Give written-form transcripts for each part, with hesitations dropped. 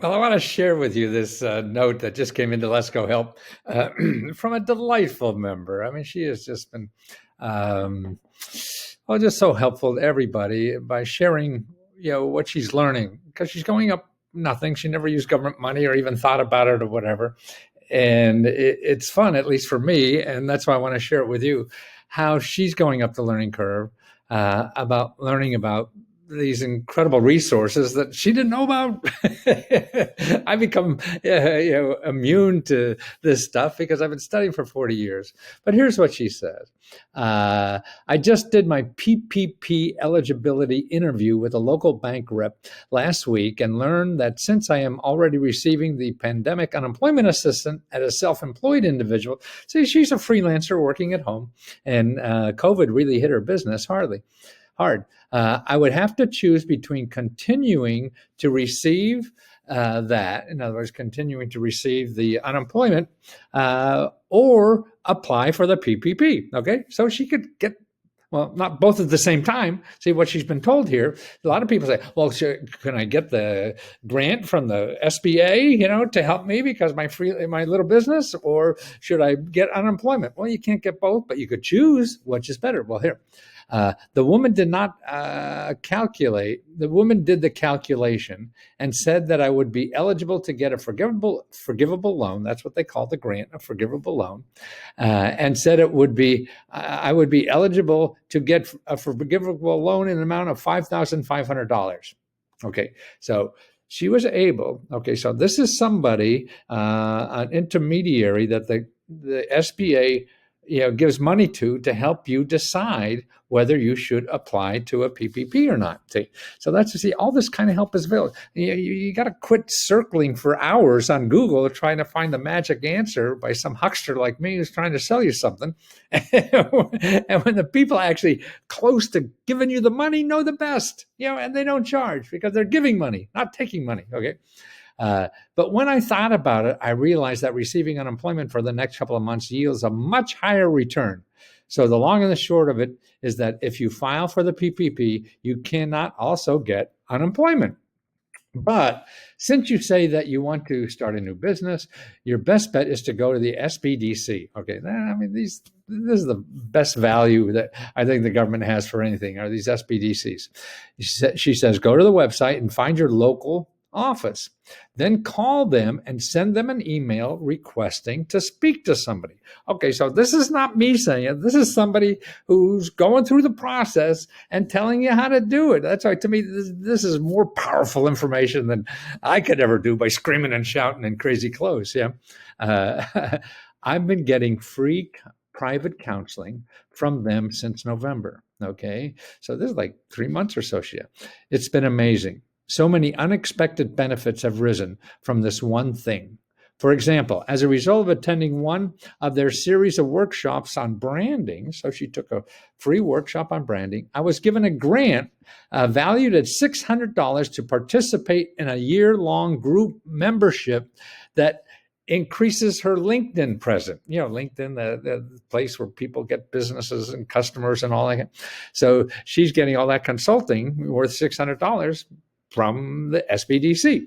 Well, I want to share with you this note that just came into Let's Go Help from a delightful member. I mean, she has just been, um, just so helpful to everybody by sharing, what she's learning because she's going up nothing. She never used government money or even thought about it or whatever. And it's fun, at least for me. And that's why I want to share it with you, how she's going up the learning curve about learning about these incredible resources that she didn't know about. I become immune to this stuff because I've been studying for 40 years. But here's what she says. I just did my PPP eligibility interview with a local bank rep last week and learned that since I am already receiving the pandemic unemployment assistance as a self-employed individual, see, she's a freelancer working at home, and COVID really hit her business hard. I would have to choose between continuing to receive that, in other words, continuing to receive the unemployment, or apply for the PPP. Okay, so she could get, well, not both at the same time. See what she's been told here. A lot of people say, well, can I get the grant from the SBA, to help me because my little business, or should I get unemployment? Well, you can't get both, but you could choose which is better. Well, here. The woman did not calculate. The woman did the calculation and said that I would be eligible to get a forgivable loan. That's what they call the grant, a forgivable loan, and said I would be eligible to get a forgivable loan in an amount of $5,500. Okay, so she was able. Okay, so this is somebody, an intermediary that the SBA gives money to help you decide whether you should apply to a PPP or not. See, so that's all this kind of help is available. You got to quit circling for hours on Google trying to find the magic answer by some huckster like me who's trying to sell you something. And when the people actually close to giving you the money know the best, and they don't charge because they're giving money, not taking money. Okay. But when I thought about it, I realized that receiving unemployment for the next couple of months yields a much higher return. So the long and the short of it is that if you file for the PPP, you cannot also get unemployment. But since you say that you want to start a new business, your best bet is to go to the SBDC. Okay, I mean, this is the best value that I think the government has for anything, are these SBDCs. She says, go to the website and find your local office. Then call them and send them an email requesting to speak to somebody. Okay, so this is not me saying it. This is somebody who's going through the process and telling you how to do it. That's why, to me, this is more powerful information than I could ever do by screaming and shouting in crazy clothes. Yeah, I've been getting free private counseling from them since November. Okay, so this is like 3 months or so. Yeah, it's been amazing. So many unexpected benefits have risen from this one thing. For example, as a result of attending one of their series of workshops on branding, so she took a free workshop on branding, I was given a grant valued at $600 to participate in a year-long group membership that increases her LinkedIn presence. LinkedIn, the place where people get businesses and customers and all that. So she's getting all that consulting worth $600 from the SBDC.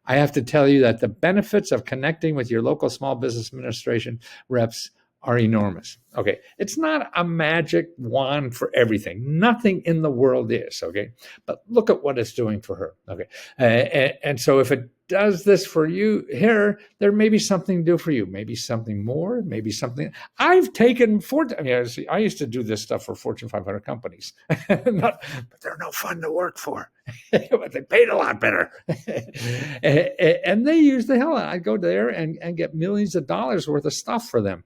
I have to tell you that the benefits of connecting with your local small business administration reps are enormous. Okay, it's not a magic wand for everything. Nothing in the world is, okay? But look at what it's doing for her, okay? And so if it does this for you here, there may be something to do for you, maybe something more, maybe something. I've taken I used to do this stuff for Fortune 500 companies, but they're no fun to work for. But they paid a lot better. And they use the hell out. I'd go there and get millions of dollars worth of stuff for them.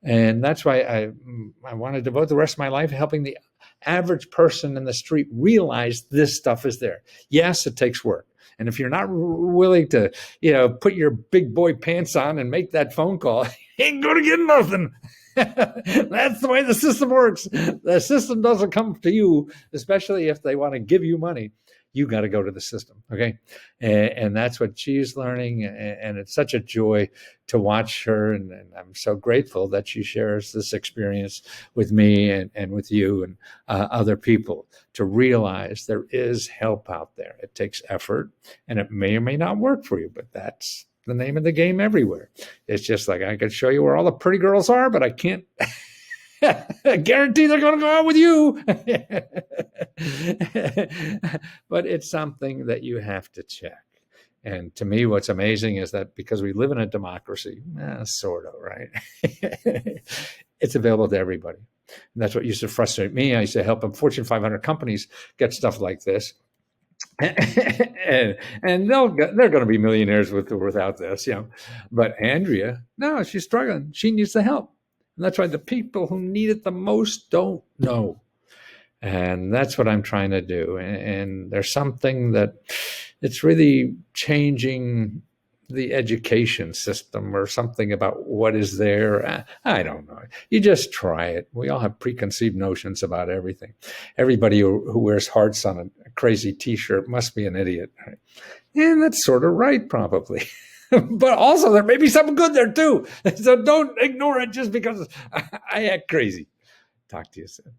And that's why I want to devote the rest of my life helping the average person in the street realize this stuff is there. Yes, it takes work. And if you're not willing to, put your big boy pants on and make that phone call, you ain't going to get nothing. That's the way the system works. The system doesn't come to you, especially if they want to give you money. You got to go to the system. Okay. And that's what she's learning. And it's such a joy to watch her. And I'm so grateful that she shares this experience with me and with you and other people, to realize there is help out there. It takes effort, and it may or may not work for you, but that's the name of the game everywhere. It's just like, I could show you where all the pretty girls are, but I can't guarantee they're going to go out with you. But it's something that you have to check. And to me, what's amazing is that because we live in a democracy, sort of, right? It's available to everybody. And that's what used to frustrate me. I used to help Fortune 500 companies get stuff like this. and they're going to be millionaires with or without this, But Andrea, no, she's struggling. She needs the help. And that's why the people who need it the most don't know. And that's what I'm trying to do. And there's something that it's really changing the education system, or something about what is there. I don't know. You just try it. We all have preconceived notions about everything. Everybody who wears hearts on a crazy T-shirt must be an idiot. Right? And that's sort of right, probably. But also there may be something good there too. So don't ignore it just because I act crazy. Talk to you soon.